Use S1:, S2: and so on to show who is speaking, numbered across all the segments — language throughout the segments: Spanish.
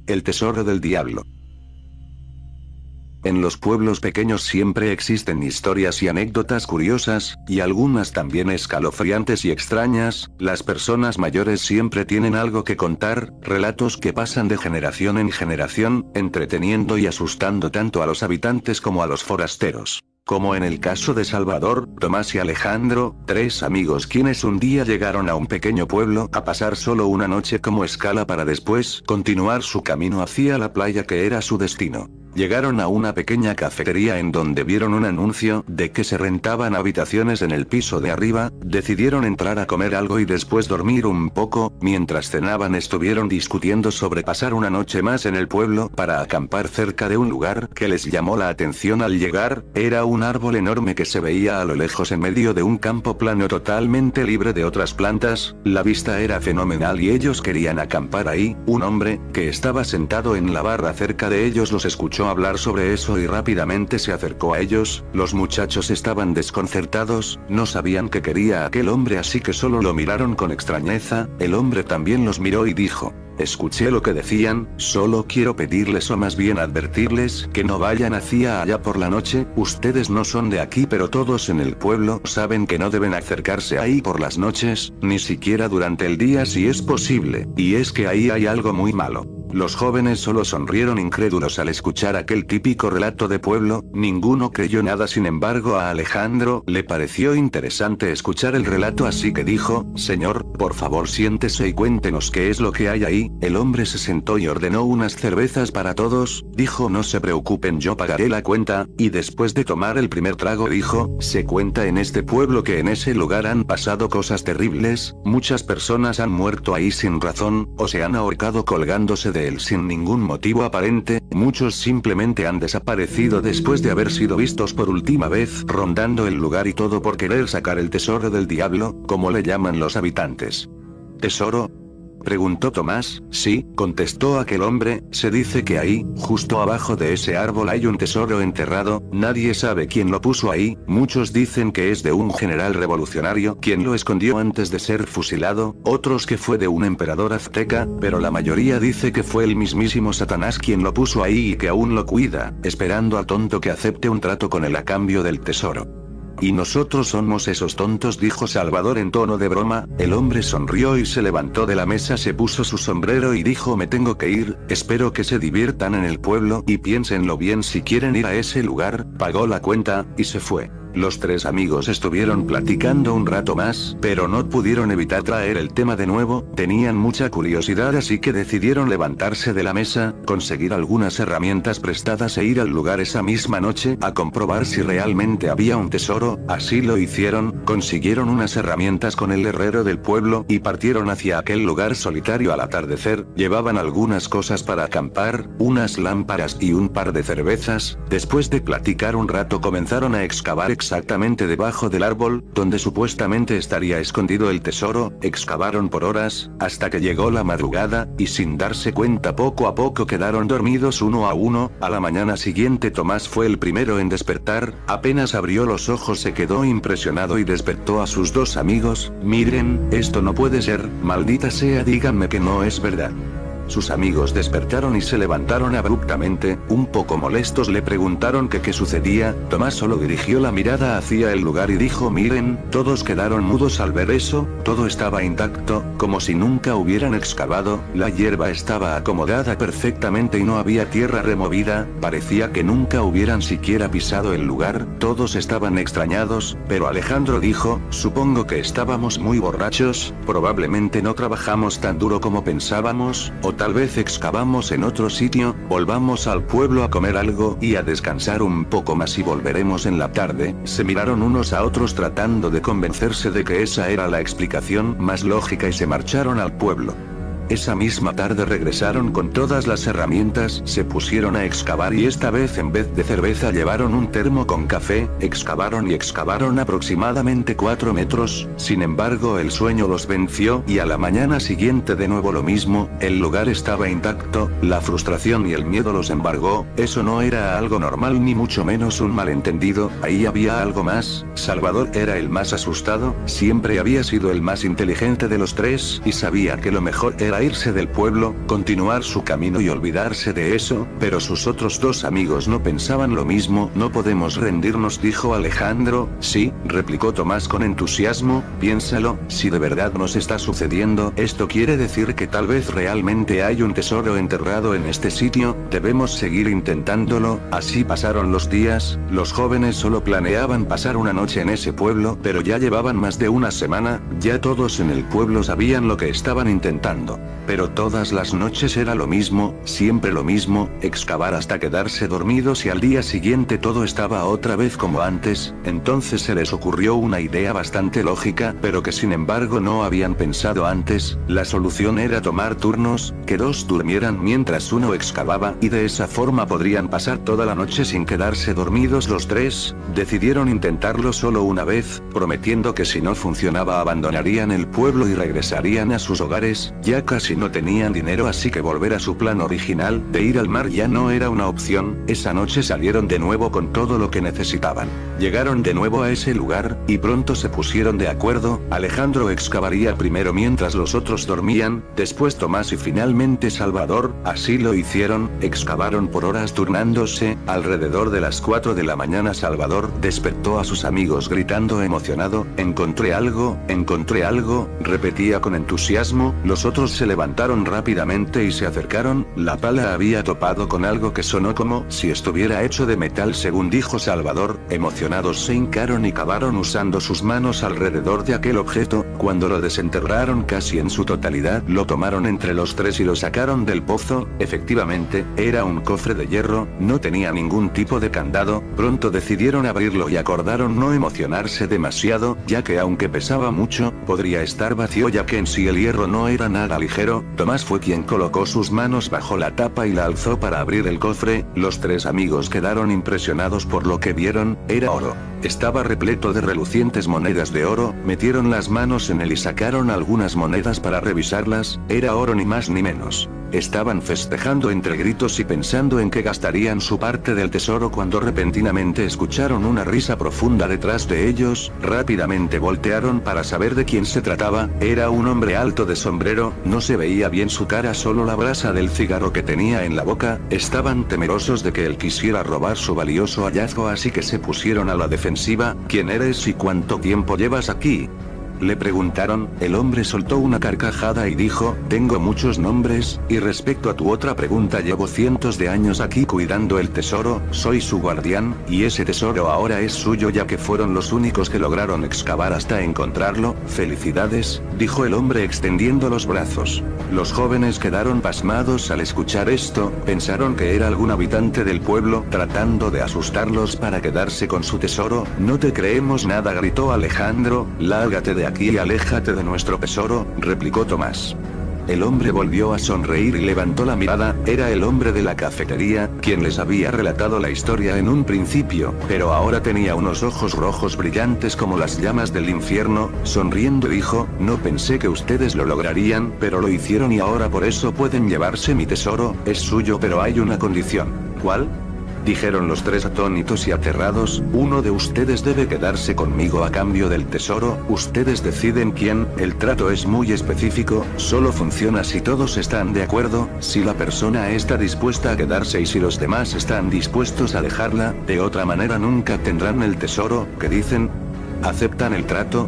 S1: El tesoro del diablo. En los pueblos pequeños siempre existen historias y anécdotas curiosas, y algunas también escalofriantes y extrañas. Las personas mayores siempre tienen algo que contar, relatos que pasan de generación en generación, entreteniendo y asustando tanto a los habitantes como a los forasteros. Como en el caso de Salvador, Tomás y Alejandro, tres amigos quienes un día llegaron a un pequeño pueblo a pasar solo una noche como escala para después continuar su camino hacia la playa que era su destino. Llegaron a una pequeña cafetería en donde vieron un anuncio de que se rentaban habitaciones en el piso de arriba, decidieron entrar a comer algo y después dormir un poco. Mientras cenaban estuvieron discutiendo sobre pasar una noche más en el pueblo para acampar cerca de un lugar que les llamó la atención al llegar. Era un árbol enorme que se veía a lo lejos en medio de un campo plano totalmente libre de otras plantas. La vista era fenomenal y ellos querían acampar ahí. Un hombre, que estaba sentado en la barra cerca de ellos, los escuchó hablar sobre eso y rápidamente se acercó a ellos. Los muchachos estaban desconcertados, no sabían qué quería aquel hombre, así que solo lo miraron con extrañeza. El hombre también los miró y dijo: escuché lo que decían, solo quiero pedirles o más bien advertirles que no vayan hacia allá por la noche. Ustedes no son de aquí, pero todos en el pueblo saben que no deben acercarse ahí por las noches, ni siquiera durante el día si es posible, y es que ahí hay algo muy malo. Los jóvenes solo sonrieron incrédulos al escuchar aquel típico relato de pueblo, ninguno creyó nada. Sin embargo, a Alejandro le pareció interesante escuchar el relato, así que dijo: señor, por favor siéntese y cuéntenos qué es lo que hay ahí. El hombre se sentó y ordenó unas cervezas para todos, dijo: no se preocupen, yo pagaré la cuenta, y después de tomar el primer trago dijo: se cuenta en este pueblo que en ese lugar han pasado cosas terribles, muchas personas han muerto ahí sin razón, o se han ahorcado colgándose de él sin ningún motivo aparente, muchos simplemente han desaparecido después de haber sido vistos por última vez rondando el lugar, y todo por querer sacar el tesoro del diablo, como le llaman los habitantes. ¿Tesoro?, preguntó Tomás. Sí, contestó aquel hombre, se dice que ahí, justo abajo de ese árbol hay un tesoro enterrado, nadie sabe quién lo puso ahí, muchos dicen que es de un general revolucionario quien lo escondió antes de ser fusilado, otros que fue de un emperador azteca, pero la mayoría dice que fue el mismísimo Satanás quien lo puso ahí y que aún lo cuida, esperando al tonto que acepte un trato con él a cambio del tesoro. Y nosotros somos esos tontos, dijo Salvador en tono de broma. El hombre sonrió y se levantó de la mesa, se puso su sombrero y dijo: me tengo que ir, espero que se diviertan en el pueblo y piénsenlo bien si quieren ir a ese lugar. Pagó la cuenta, y se fue. Los tres amigos estuvieron platicando un rato más, pero no pudieron evitar traer el tema de nuevo, tenían mucha curiosidad, así que decidieron levantarse de la mesa, conseguir algunas herramientas prestadas e ir al lugar esa misma noche a comprobar si realmente había un tesoro. Así lo hicieron, consiguieron unas herramientas con el herrero del pueblo y partieron hacia aquel lugar solitario al atardecer. Llevaban algunas cosas para acampar, unas lámparas y un par de cervezas. Después de platicar un rato comenzaron a excavar exactamente debajo del árbol, donde supuestamente estaría escondido el tesoro. Excavaron por horas, hasta que llegó la madrugada, y sin darse cuenta poco a poco quedaron dormidos uno a uno. A la mañana siguiente Tomás fue el primero en despertar, apenas abrió los ojos se quedó impresionado y despertó a sus dos amigos. Miren, esto no puede ser, maldita sea, díganme que no es verdad. Sus amigos despertaron y se levantaron abruptamente, un poco molestos le preguntaron que qué sucedía. Tomás solo dirigió la mirada hacia el lugar y dijo: miren. Todos quedaron mudos al ver eso, todo estaba intacto, como si nunca hubieran excavado, la hierba estaba acomodada perfectamente y no había tierra removida, parecía que nunca hubieran siquiera pisado el lugar. Todos estaban extrañados, pero Alejandro dijo: supongo que estábamos muy borrachos, probablemente no trabajamos tan duro como pensábamos, o tal vez excavamos en otro sitio. Volvamos al pueblo a comer algo y a descansar un poco más y volveremos en la tarde. Se miraron unos a otros tratando de convencerse de que esa era la explicación más lógica y se marcharon al pueblo. Esa misma tarde regresaron con todas las herramientas, se pusieron a excavar y esta vez en vez de cerveza llevaron un termo con café. Excavaron y excavaron aproximadamente 4 metros, sin embargo el sueño los venció y a la mañana siguiente de nuevo lo mismo, el lugar estaba intacto. La frustración y el miedo los embargó, eso no era algo normal ni mucho menos un malentendido, ahí había algo más. Salvador era el más asustado, siempre había sido el más inteligente de los tres y sabía que lo mejor era para irse del pueblo, continuar su camino y olvidarse de eso, pero sus otros dos amigos no pensaban lo mismo. No podemos rendirnos, dijo Alejandro. Sí, replicó Tomás con entusiasmo, piénsalo, si de verdad nos está sucediendo esto quiere decir que tal vez realmente hay un tesoro enterrado en este sitio, debemos seguir intentándolo. Así pasaron los días, los jóvenes solo planeaban pasar una noche en ese pueblo, pero ya llevaban más de una semana, ya todos en el pueblo sabían lo que estaban intentando. Pero todas las noches era lo mismo, siempre lo mismo, excavar hasta quedarse dormidos y al día siguiente todo estaba otra vez como antes. Entonces se les ocurrió una idea bastante lógica, pero que sin embargo no habían pensado antes. La solución era tomar turnos, que dos durmieran mientras uno excavaba, y de esa forma podrían pasar toda la noche sin quedarse dormidos los tres. Decidieron intentarlo solo una vez, prometiendo que si no funcionaba abandonarían el pueblo y regresarían a sus hogares. Ya casi no tenían dinero, así que volver a su plan original, de ir al mar, ya no era una opción. Esa noche salieron de nuevo con todo lo que necesitaban. Llegaron de nuevo a ese lugar, y pronto se pusieron de acuerdo. Alejandro excavaría primero mientras los otros dormían, después Tomás y finalmente Salvador. Así lo hicieron, excavaron por horas turnándose. Alrededor de las 4 de la mañana Salvador despertó a sus amigos gritando emocionado: encontré algo, repetía con entusiasmo. Los otros se levantaron rápidamente y se acercaron. La pala había topado con algo que sonó como si estuviera hecho de metal, según dijo Salvador. Emocionados se hincaron y cavaron usando sus manos alrededor de aquel objeto. Cuando lo desenterraron casi en su totalidad, lo tomaron entre los tres y lo sacaron del pozo. Efectivamente, era un cofre de hierro, no tenía ningún tipo de candado. Pronto decidieron abrirlo y acordaron no emocionarse demasiado, ya que aunque pesaba mucho, podría estar vacío, ya que en sí el hierro no era nada ligero. Tomás fue quien colocó sus manos bajo la tapa y la alzó para abrir el cofre. Los tres amigos quedaron impresionados por lo que vieron. Era oro. Estaba repleto de relucientes monedas de oro. Metieron las manos en él y sacaron algunas monedas para revisarlas. Era oro, ni más ni menos. Estaban festejando entre gritos y pensando en que gastarían su parte del tesoro cuando repentinamente escucharon una risa profunda detrás de ellos. Rápidamente voltearon para saber de quién se trataba. Era un hombre alto de sombrero, no se veía bien su cara, solo la brasa del cigarro que tenía en la boca. Estaban temerosos de que él quisiera robar su valioso hallazgo, así que se pusieron a la defensiva. ¿Quién eres y cuánto tiempo llevas aquí?, le preguntaron. El hombre soltó una carcajada y dijo: tengo muchos nombres, y respecto a tu otra pregunta, llevo cientos de años aquí cuidando el tesoro, soy su guardián, y ese tesoro ahora es suyo, ya que fueron los únicos que lograron excavar hasta encontrarlo. Felicidades, dijo el hombre extendiendo los brazos. Los jóvenes quedaron pasmados al escuchar esto, pensaron que era algún habitante del pueblo tratando de asustarlos para quedarse con su tesoro. No te creemos nada, gritó Alejandro. Lárgate de aquí y aléjate de nuestro tesoro, replicó Tomás. El hombre volvió a sonreír y levantó la mirada. Era el hombre de la cafetería, quien les había relatado la historia en un principio, pero ahora tenía unos ojos rojos brillantes como las llamas del infierno. Sonriendo dijo: no pensé que ustedes lo lograrían, pero lo hicieron y ahora por eso pueden llevarse mi tesoro. Es suyo, pero hay una condición. ¿Cuál?, dijeron los tres atónitos y aterrados. Uno de ustedes debe quedarse conmigo a cambio del tesoro. Ustedes deciden quién. El trato es muy específico, solo funciona si todos están de acuerdo, si la persona está dispuesta a quedarse y si los demás están dispuestos a dejarla. De otra manera nunca tendrán el tesoro. ¿Qué dicen? ¿Aceptan el trato?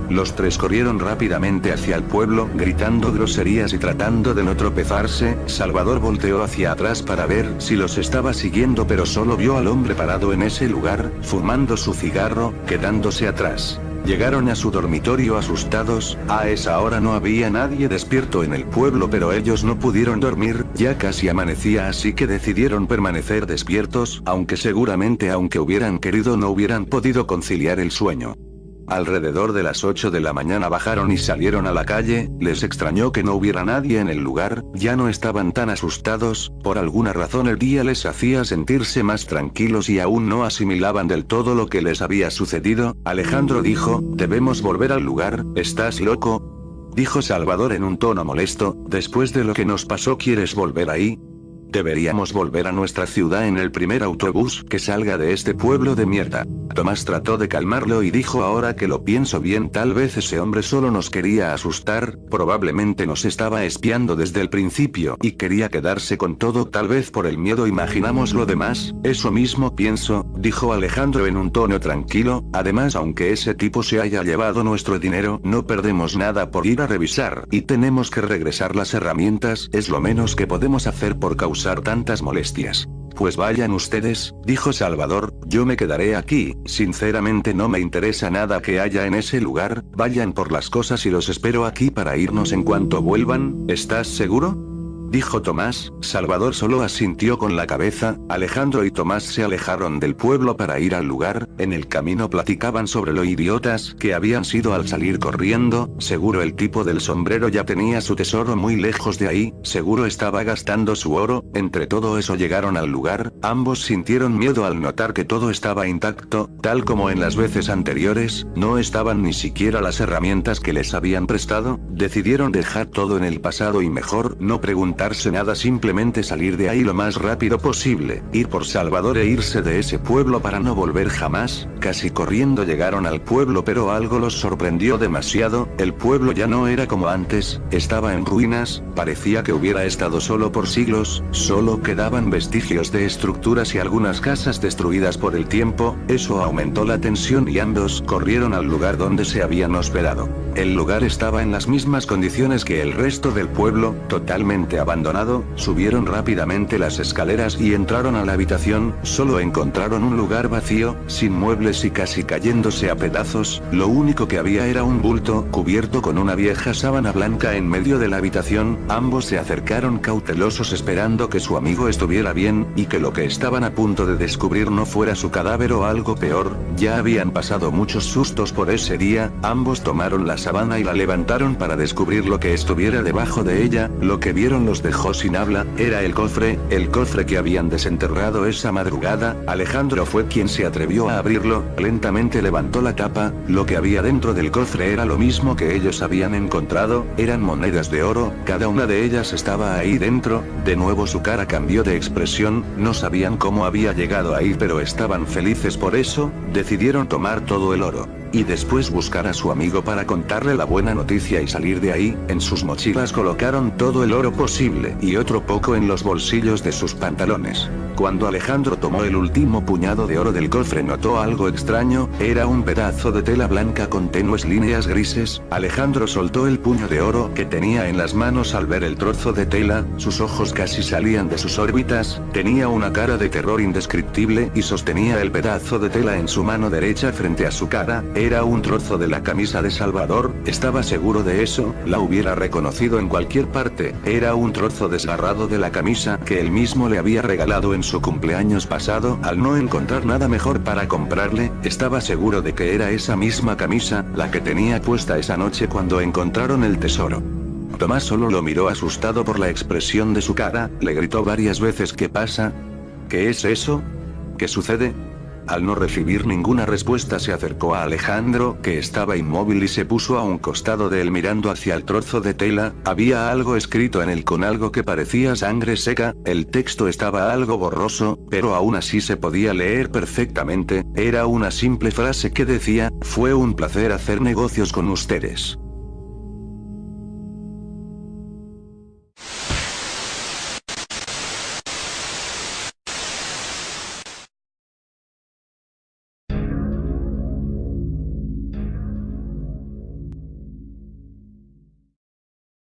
S1: Los tres corrieron rápidamente hacia el pueblo, gritando groserías y tratando de no tropezarse. Salvador volteó hacia atrás para ver si los estaba siguiendo, pero solo vio al hombre parado en ese lugar, fumando su cigarro, quedándose atrás. Llegaron a su dormitorio asustados. A esa hora no había nadie despierto en el pueblo, pero ellos no pudieron dormir. Ya casi amanecía, así que decidieron permanecer despiertos, aunque seguramente aunque hubieran querido no hubieran podido conciliar el sueño. Alrededor de las 8 de la mañana bajaron y salieron a la calle. Les extrañó que no hubiera nadie en el lugar, ya no estaban tan asustados. Por alguna razón el día les hacía sentirse más tranquilos y aún no asimilaban del todo lo que les había sucedido. Alejandro dijo: debemos volver al lugar. ¿Estás loco?, dijo Salvador en un tono molesto. Después de lo que nos pasó, ¿quieres volver ahí? Deberíamos volver a nuestra ciudad en el primer autobús que salga de este pueblo de mierda. Tomás trató de calmarlo y dijo: ahora que lo pienso bien, tal vez ese hombre solo nos quería asustar, probablemente nos estaba espiando desde el principio y quería quedarse con todo, tal vez por el miedo imaginamos lo demás. Eso mismo pienso, dijo Alejandro en un tono tranquilo. Además, aunque ese tipo se haya llevado nuestro dinero, no perdemos nada por ir a revisar, y tenemos que regresar las herramientas, es lo menos que podemos hacer por causar tantas molestias. Pues vayan ustedes, dijo Salvador, yo me quedaré aquí, sinceramente no me interesa nada que haya en ese lugar, vayan por las cosas y los espero aquí para irnos en cuanto vuelvan, ¿estás seguro?, dijo Tomás. Salvador solo asintió con la cabeza. Alejandro y Tomás se alejaron del pueblo para ir al lugar. En el camino platicaban sobre lo idiotas que habían sido al salir corriendo. Seguro el tipo del sombrero ya tenía su tesoro muy lejos de ahí, seguro estaba gastando su oro. Entre todo eso llegaron al lugar. Ambos sintieron miedo al notar que todo estaba intacto, tal como en las veces anteriores. No estaban ni siquiera las herramientas que les habían prestado. Decidieron dejar todo en el pasado y mejor no preguntarse nada, simplemente salir de ahí lo más rápido posible, ir por Salvador e irse de ese pueblo para no volver jamás. Casi corriendo llegaron al pueblo, pero algo los sorprendió demasiado. El pueblo ya no era como antes, estaba en ruinas, parecía que hubiera estado solo por siglos, solo quedaban vestigios de estructuras y algunas casas destruidas por el tiempo. Eso aumentó la tensión y ambos corrieron al lugar donde se habían hospedado. El lugar estaba en las mismas condiciones que el resto del pueblo, totalmente abandonado. Subieron rápidamente las escaleras y entraron a la habitación. Solo encontraron un lugar vacío, sin muebles y casi cayéndose a pedazos. Lo único que había era un bulto cubierto con una vieja sábana blanca en medio de la habitación. Ambos se acercaron cautelosos esperando que su amigo estuviera bien, y que lo que estaban a punto de descubrir no fuera su cadáver o algo peor. Ya habían pasado muchos sustos por ese día. Ambos tomaron la sábana y la levantaron para descubrir lo que estuviera debajo de ella. Lo que vieron los dejó sin habla. Era el cofre que habían desenterrado esa madrugada. Alejandro fue quien se atrevió a abrirlo. Lentamente levantó la tapa. Lo que había dentro del cofre era lo mismo que ellos habían encontrado. Eran monedas de oro, cada una de ellas estaba ahí dentro. De nuevo su cara cambió de expresión. No sabían cómo había llegado ahí, pero estaban felices por eso. Decidieron tomar todo el oro y después buscar a su amigo para contarle la buena noticia y salir de ahí. En sus mochilas colocaron todo el oro posible y otro poco en los bolsillos de sus pantalones. Cuando Alejandro tomó el último puñado de oro del cofre, notó algo extraño. Era un pedazo de tela blanca con tenues líneas grises. Alejandro soltó el puño de oro que tenía en las manos al ver el trozo de tela. Sus ojos casi salían de sus órbitas. Tenía una cara de terror indescriptible y sostenía el pedazo de tela en su mano derecha frente a su cara. Era un trozo de la camisa de Salvador. Estaba seguro de eso, la hubiera reconocido en cualquier parte. Era un trozo desgarrado de la camisa que él mismo le había regalado en su cumpleaños pasado. Al no encontrar nada mejor para comprarle, estaba seguro de que era esa misma camisa, la que tenía puesta esa noche cuando encontraron el tesoro. Tomás solo lo miró asustado por la expresión de su cara. Le gritó varias veces: ¿qué pasa? ¿Qué es eso? ¿Qué sucede? Al no recibir ninguna respuesta, se acercó a Alejandro, que estaba inmóvil, y se puso a un costado de él mirando hacia el trozo de tela. Había algo escrito en él con algo que parecía sangre seca. El texto estaba algo borroso, pero aún así se podía leer perfectamente. Era una simple frase que decía: fue un placer hacer negocios con ustedes.